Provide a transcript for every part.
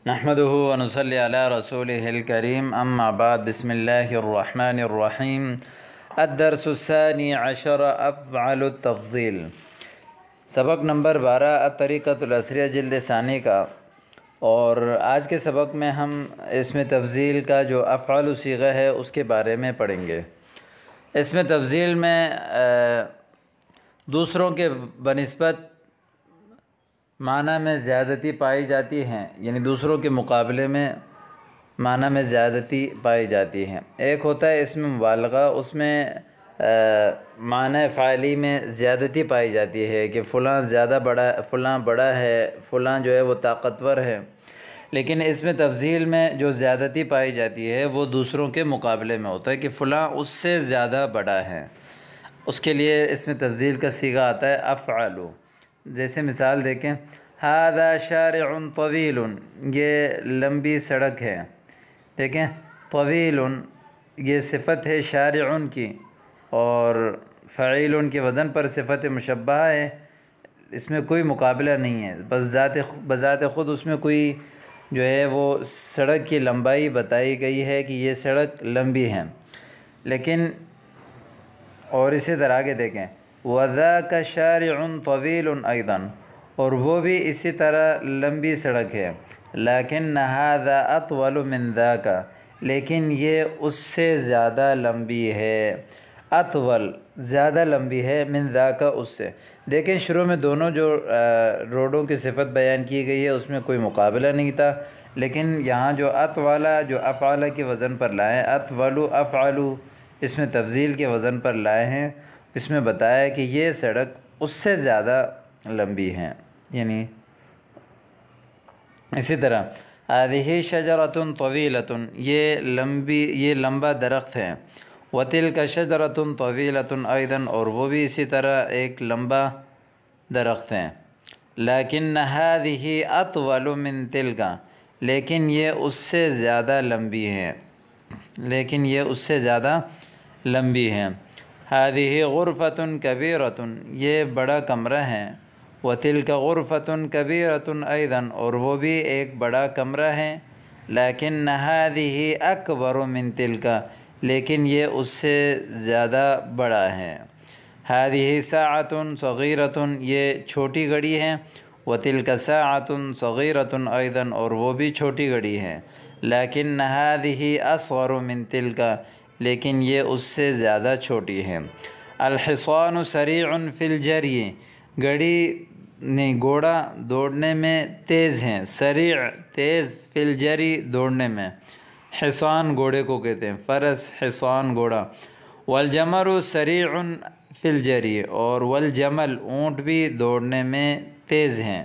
نحمده ونصلي على رسوله الكريم اما بعد بسم الله الرحمن الرحيم الدرس الثاني عشر افعل التفضيل سبق نمبر 12 الطریقۃ العصریہ جلد ثانی کا۔ اور آج کے سبق میں ہم اس میں تفضیل کا جو افعال صیغہ ہے اس کے بارے میں پڑھیں گے۔ اس میں تفضیل میں دوسروں کے بنسبت معنی میں زیادتی پائی جاتی ہیں، یعنی دوسروں کے مقابلے میں معنی میں زیادتی پائی جاتی ہیں۔ ایک ہوتا ہے اس میں مبالغہ، اس میں معنی فعلی میں زیادتی پائی جاتی ہے کہ فلاں زیادہ بڑا، فلاں بڑا ہے، فلاں جو ہے وہ طاقتور ہے۔ لیکن اس میں تفضیل میں جو زیادتی پائی جاتی ہے وہ دوسروں کے مقابلے میں ہوتا ہے کہ فلاں اس سے زیادہ بڑا ہے۔ اس کے لیے اس میں تفضیل کا صیغہ آتا ہے افعل۔ جیسے مثال دیکھیں، ھذا شارع طویل، یہ لمبی سڑک ہے۔ دیکھیں، طویل یہ صفت ہے شارع کی، اور فعیل کے وزن پر صفت مشبہہ ہے، اس میں کوئی مقابلہ نہیں ہے، بس بذات خود اس میں کوئی جو ہے وہ سڑک کی لمبائی بتائی گئی ہے کہ یہ سڑک لمبی ہے۔ لیکن اور اسی طرح آگے دیکھیں، وَذَاكَ شَارِعٌ طَوِيلٌ أَيْضًا، اور وہ بھی اسی طرح لمبی سڑک ہے، لیکن هَذَا أَطْوَلُ مِنْ ذَاكَ، لیکن یہ اس سے زیادہ لمبی ہے۔ اطول زیادہ لمبی ہے، من ذاک اس سے۔ دیکھیں شروع میں دونوں جو روڈوں کی صفت بیان کی گئی ہے اس میں کوئی مقابلہ نہیں تھا، لیکن یہاں جو اطولا جو افعال کے وزن پر لائے، اطولو افعلو اس میں تفضیل کے وزن پر لائے ہیں، اس میں بتایا کہ یہ سڑک اس سے زیادہ لمبی ہے۔ یعنی اسی طرح هذه شجرة طویلة، یہ لمبا درخت ہے۔ وَتِلْكَ شَجَرَةٌ طَوِيلَةٌ أَيْضًا، اور وہ بھی اسی طرح ایک لمبا درخت ہے۔ لَكِنَّ هَذِهِ أَطْوَلُ مِنْ تِلْكَ، لیکن یہ اس سے زیادہ لمبی ہے، لیکن یہ اس سے زیادہ لمبی ہے۔ هَذِهِ غُرْفَةٌ كَبِيرَةٌ، یہ بڑا کمرہ ہے۔ وَتِلْكَ غُرْفَةٌ كَبِيرَةٌ أَيْضًا، اور وہ بھی ایک بڑا کمرہ ہے۔ لَكِنَّ هَذِهِ أَكْبَرُ مِنْ تِلْكَ، لیکن یہ اس سے زیادہ بڑا ہے۔ هَذِهِ سَاعَةٌ صَغِيرَةٌ، یہ چھوٹی گھڑی ہے۔ وَتِلْكَ سَاعَةٌ صَغِيرَةٌ أَيْضًا، اور وہ بھی چھوٹی گھڑی ہے۔ لَكِنَّ هَذِهِ أَصْغَرُ مِنْ تِلْكَ، لیکن یہ اس سے زیادہ چھوٹی ہے۔ الْحِصَانُ سَرِيعٌ فِي الْجَرْيِ، گھوڑا دوڑنے میں تیز ہیں۔ سریع تیز، فی الجری دوڑنے میں۔ حصان گھوڑے کو کہتے ہیں، فرس، حصان گھوڑا۔ والجمل سریع فی الجری، اور والجمل اونٹ بھی دوڑنے میں تیز ہیں۔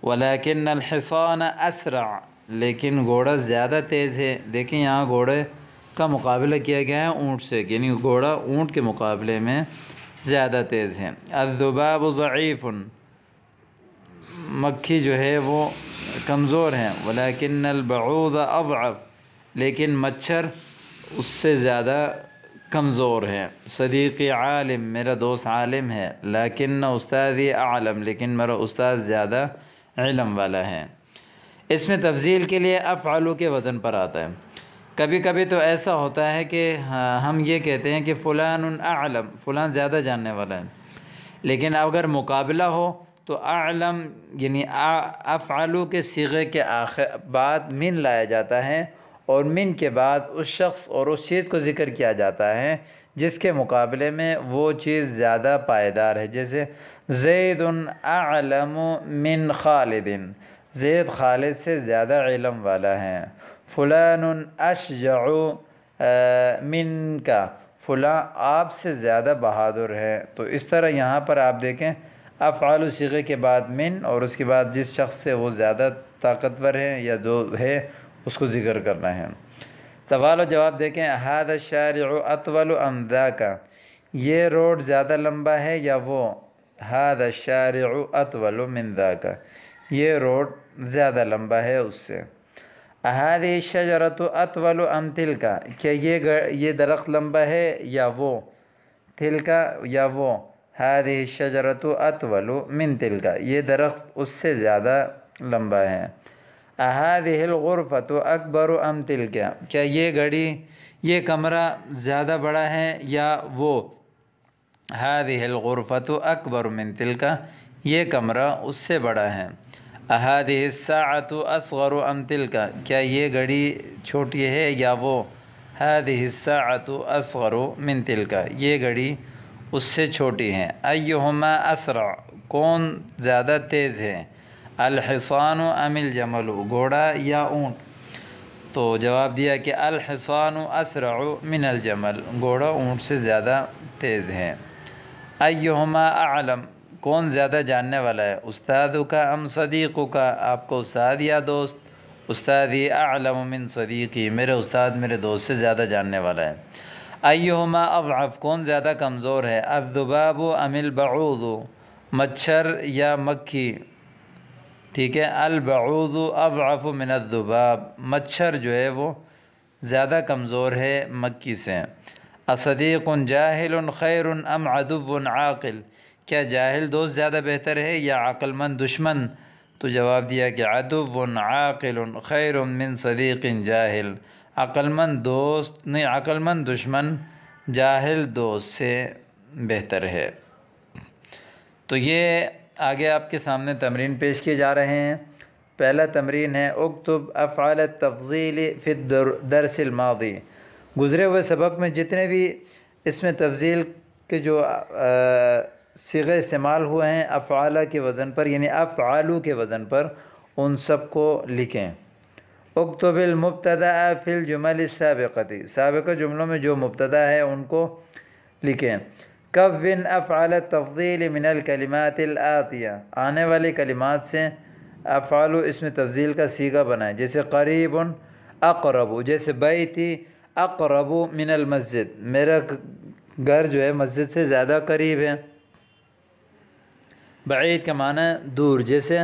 ولیکن الحصان اسرع، لیکن گھوڑا زیادہ تیز ہے۔ دیکھیں یہاں گھوڑے کا مقابلہ کیا گیا ہے اونٹ سے، یعنی گھوڑا اونٹ کے مقابلے میں زیادہ تیز ہے۔ الذباب ضعیف، مکھی جو ہے وہ کمزور ہیں۔ ولیکن البعوض اضعف، لیکن مچھر اس سے زیادہ کمزور ہے۔ صدیقی عالم، میرا دوست عالم ہے۔ لیکن استاذی اعلم، لیکن میرا استاد زیادہ علم والا ہے۔ اس میں تفضیل کے لیے افعلو کے وزن پر آتا ہے۔ کبھی کبھی تو ایسا ہوتا ہے کہ ہم یہ کہتے ہیں کہ فلان اعلم، فلان زیادہ جاننے والا ہے، لیکن اگر مقابلہ ہو تو اعلم یعنی افعلو کے صیغے کے بعد من لایا جاتا ہے، اور من کے بعد اس شخص اور اس چیز کو ذکر کیا جاتا ہے جس کے مقابلے میں وہ چیز زیادہ پائیدار ہے۔ جیسے زید اعلم من خالد، زید خالد سے زیادہ علم والا ہے۔ فلان اشجع منک، فلاں آپ سے زیادہ بہادر ہے۔ تو اس طرح یہاں پر آپ دیکھیں افعال صیغے کے بعد من، اور اس کے بعد جس شخص سے وہ زیادہ طاقتور ہے یا جو ہے اس کو ذکر کرنا ہے۔ سوال و جواب دیکھیں، ھذا الشارع اطول ام ذاک، یہ روڈ زیادہ لمبا ہے یا وہ؟ ھذا الشارع اطول من ذاک، یہ روڈ زیادہ لمبا ہے اس سے۔ هذه الشجرة اطول ام تلك، کہ یہ درخت لمبا ہے یا وہ؟ تلك یا وہ؟ هذه الشجرة اطول من تلك، یہ درخت اس سے زیادہ لمبا ہے۔ اہادہ الغرفۃ اکبر ام تلک، کیا یہ گھڑی یہ کمرہ زیادہ بڑا ہے یا وہ؟ ہادہ الغرفۃ اکبر من تلک، یہ کمرہ اس سے بڑا ہے۔ اہادہ الساعۃ اصغر ام تلک، کیا یہ گھڑی چھوٹی ہے یا وہ؟ ہادہ الساعۃ اصغر من تلک، یہ گھڑی اس سے چھوٹی ہے۔ ایہما اسرع، کون زیادہ تیز ہے؟ الحصان ام الجمل، گھوڑا یا اونٹ؟ تو جواب دیا کہ الحصان اسرع من الجمل، گھوڑا اونٹ سے زیادہ تیز ہے۔ ایہما اعلم، کون زیادہ جاننے والا ہے؟ استاذک ام صدیقک، آپ کا استاد یا دوست؟ استادی اعلم من صدیقی، میرے استاد میرے دوست سے زیادہ جاننے والا ہے۔ ایہما اضعف، کون زیادہ کمزور ہے؟ الذباب ام البعوض، مچھر یا مکھی؟ ٹھیک ہے، البعوض اضعف من الذباب، مچھر جو ہے وہ زیادہ کمزور ہے مکھی سے۔ اصدیق جاہل خیر ام عدو عاقل، کیا جاہل دوست زیادہ بہتر ہے یا عقل مند دشمن؟ تو جواب دیا کہ عدو عاقل خیر من صدیق جاہل، عقل مند دوست نہیں، عقل مند دشمن جاہل دوست سے بہتر ہے۔ تو یہ آگے آپ کے سامنے تمرین پیش کیے جا رہے ہیں۔ پہلا تمرین ہے اکتب افعال التفضیل فی الدرس الماضی، گزرے ہوئے سبق میں جتنے بھی اس میں تفضیل کے جو صیغے استعمال ہوئے ہیں افعال کے وزن پر، یعنی افعالو کے وزن پر، ان سب کو لکھیں۔ اکتب المبتدأ فی الجمل السابقۃ، سابقہ جملوں میں جو مبتدا ہے ان کو لکھیں۔ کون افعال التفضیل من الکلمات الآتیہ، آنے والی کلمات سے افعال اسم تفضیل کا صیغہ بنائیں، جیسے قریب اقرب، جیسے بیتی اقرب من المسجد، میرا گھر جو ہے مسجد سے زیادہ قریب ہے۔ بعید کا معنی دور، جیسے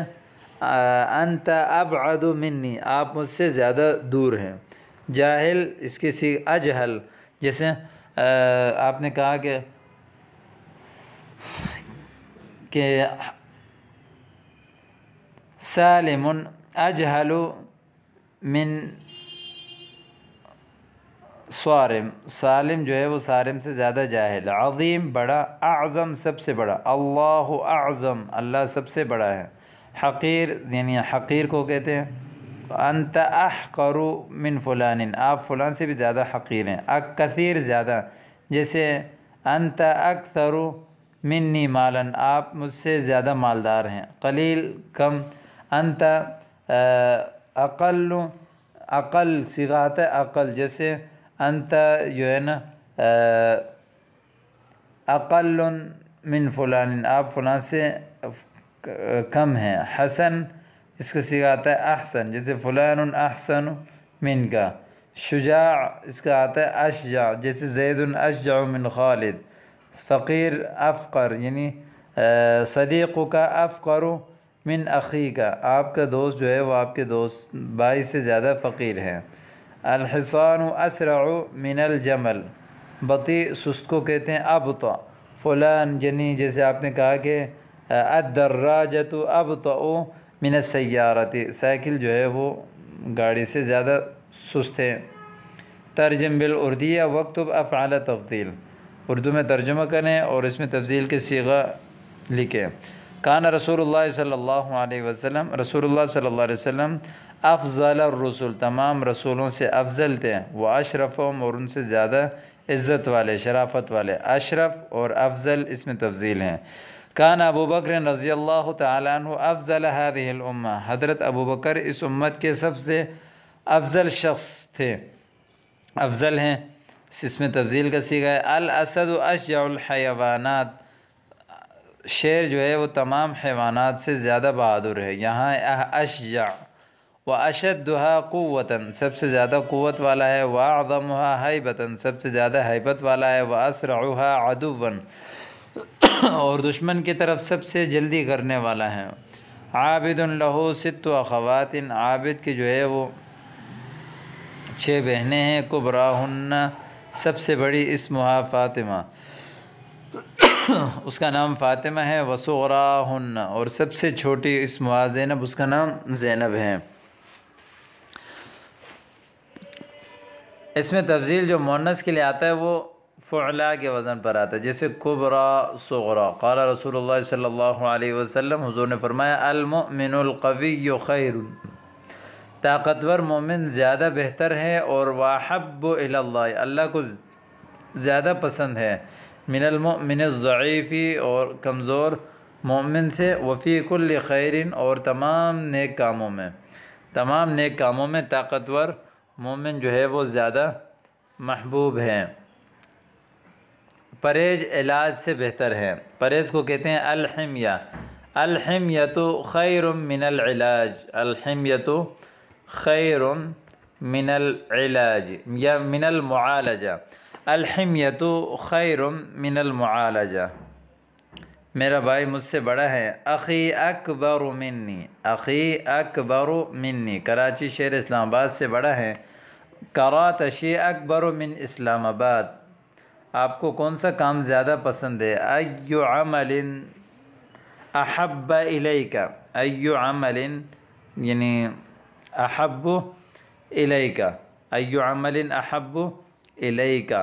انت ابعد منی، آپ مجھ سے زیادہ دور ہیں۔ جاہل اس کی اجہل، جیسے آپ نے کہا کہ سالم اجہل من صارم، سالم جو ہے وہ صارم سے زیادہ جاہل۔ عظیم بڑا، اعظم سب سے بڑا، اللہ اعظم اللہ سب سے بڑا ہے۔ حقیر یعنی حقیر کو کہتے ہیں۔ انت احقر من فلان، آپ فلان سے بھی زیادہ حقیر ہیں۔ کثیر زیادہ، جیسے انت اکثر منی مالا، آپ مجھ سے زیادہ مالدار ہیں۔ قلیل کم، انت اقل، اقل صیغہ آتا ہے اقل، جیسے انت جو ہے نا اقل من فلان، آپ فلان سے کم ہیں۔ حسن اس کا صیغہ آتا ہے احسن، جیسے فلان احسن من کا۔ شجاع اس کا آتا ہے اشجع، جیسے زید اشجع من خالد۔ فقیر افقر، یعنی صدیق کا افقر من اخی کا، آپ کا دوست جو ہے وہ آپ کے دوست بھائی سے زیادہ فقیر ہے۔ الحصان اسرع من الجمل، بطیء سست کو کہتے ہیں ابطأ۔ فلان یعنی جیسے آپ نے کہا کہ الدراجۃ ابطأ من السیارۃ، سائیکل جو ہے وہ گاڑی سے زیادہ سست ہے۔ ترجم بالاردیہ واکتب افعال تفضیل، اردو میں ترجمہ کریں اور اس میں تفضیل کے صیغہ لکھیں۔ کان رسول اللہ صلی اللہ علیہ وسلم، رسول اللہ صلی اللہ علیہ وسلم افضل الرسل، تمام رسولوں سے افضل تھے۔ وہ اشرفهم، اور ان سے زیادہ عزت والے شرافت والے۔ اشرف اور افضل اس میں تفضیل ہیں۔ کان ابو بکر رضی اللہ تعالی عنہ افضل هذه الامہ، حضرت ابو بکر اس امت کے سب سے افضل شخص تھے، افضل ہیں، اس میں تفضیل کا صیغہ ہے۔ الاسد اشجع الحیوانات، شیر جو ہے وہ تمام حیوانات سے زیادہ بہادر ہے، یہاں اشجع۔ واشدها قوة، سب سے زیادہ قوت والا ہے۔ واعظمها ہیبة، سب سے زیادہ ہیبت والا ہے۔ واسرعها عدوا، اور دشمن کی طرف سب سے جلدی کرنے والا ہے۔ عابد له 6 اخوات، عابد کی جو ہے وہ 6 بہنیں ہیں۔ کبراہن، سب سے بڑی اسمہا فاطمہ، اس کا نام فاطمہ ہے۔ وصغراہن، اور سب سے چھوٹی اسمہا زینب، اس کا نام زینب ہے۔ اس میں تفضیل جو مؤنث کے لیے آتا ہے وہ فعلا کے وزن پر آتا ہے، جیسے کبرا صغرا۔ قال رسول اللہ صلی اللہ علیہ وسلم، حضور نے فرمایا المؤمن القوی خیر، طاقتور مومن زیادہ بہتر ہے اور واحب الی اللہ، اللہ کو زیادہ پسند ہے، من المؤمن الضعیف، اور کمزور مومن سے، وفی کل خیر، اور تمام نیک کاموں میں طاقتور مومن جو ہے وہ زیادہ محبوب ہے۔ پرہیز علاج سے بہتر ہے، پرہیز کو کہتے ہیں الحمیہ، الحمیۃ خیر من العلاج، الحمیۃ خیر من العلاج یا من المعالجہ، الحمیۃ خیر من المعالجہ۔ میرا بھائی مجھ سے بڑا ہے، اخی اکبر منی، اخی اکبر منی، کراچی شہر اسلام آباد سے بڑا ہے، کراتشی اکبر من اسلام آباد، آپ کو کون سا کام زیادہ پسند ہے؟ ای عمل احب الیک، ای عمل یعنی احب الیک، ای عمل احب الیک،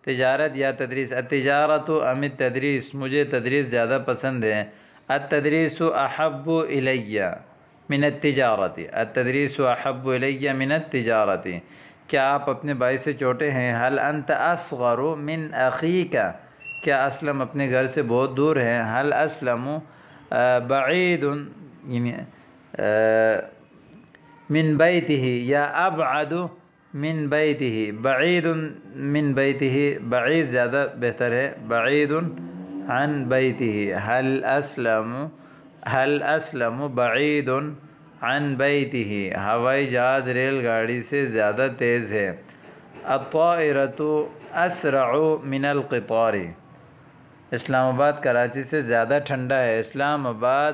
تجارت یا تدریس، التجارت ام التدریس، مجھے تدریس زیادہ پسند ہے، التدریس احب الی من التجارت، التدریس احب الی من التجارت۔ کیا آپ اپنے بھائی سے چھوٹے ہیں؟ حل انت اصغر من اخیک، کیا اسلم اپنے گھر سے بہت دور ہے؟ حل اسلم بعید یعنی من بیتہ یا ابعد من بیتہ، بعید من بیتہ، بعید زیادہ بہتر ہے، بعید عن بیتہ، حل اسلم بعید عن بیتہ، ہوائی جہاز ریل گاڑی سے زیادہ تیز ہے، الطائرۃ اسرع من القطار، اسلام آباد کراچی سے زیادہ ٹھنڈا ہے، اسلام آباد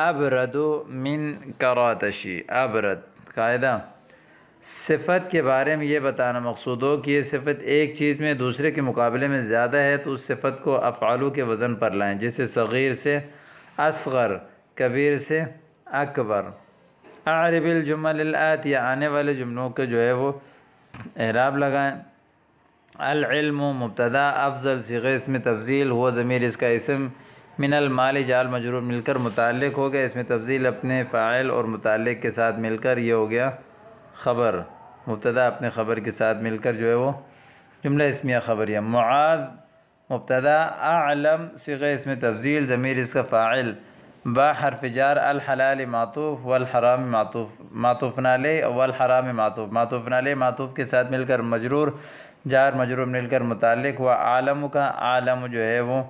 ابرد من کراتشی، ابرد۔ قاعدہ، صفت کے بارے میں یہ بتانا مقصود ہو کہ یہ صفت ایک چیز میں دوسرے کے مقابلے میں زیادہ ہے تو اس صفت کو افعالو کے وزن پر لائیں، جیسے صغیر سے اصغر، کبیر سے اکبر۔ اعرب الجمل الآتیہ، آنے والے جملوں کے جو ہے وہ اعراب لگائیں۔ العلم مبتدا، افضل صیغہ اس میں تفضیل، ہوا ضمیر اس کا اسم، من المال جال مجرور مل کر متعلق ہو گیا، اس میں تفضیل اپنے فاعل اور متعلق کے ساتھ مل کر یہ ہو گیا خبر، مبتدا اپنے خبر کے ساتھ مل کر جو ہے وہ جملہ اسمیہ خبریہ۔ معاذ مبتدا، اعلم صیغہ اس میں تفضیل، ضمیر اس کا فاعل، با حرف جار، الحلال معطوف، والحرام معطوف علیہ، والحرام معطوف علیہ معطوف کے ساتھ مل کر مجرور، جار مجرور مل کر متعلق ہوا، عالم کا عالم جو ہے وہ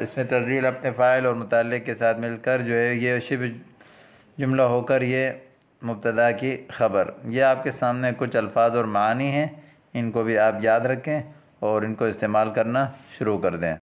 اس میں تفضیل اپنے فاعل اور متعلق کے ساتھ مل کر جو ہے یہ شبہ جملہ ہو کر یہ مبتدا کی خبر۔ یہ آپ کے سامنے کچھ الفاظ اور معانی ہیں، ان کو بھی آپ یاد رکھیں اور ان کو استعمال کرنا شروع کر دیں۔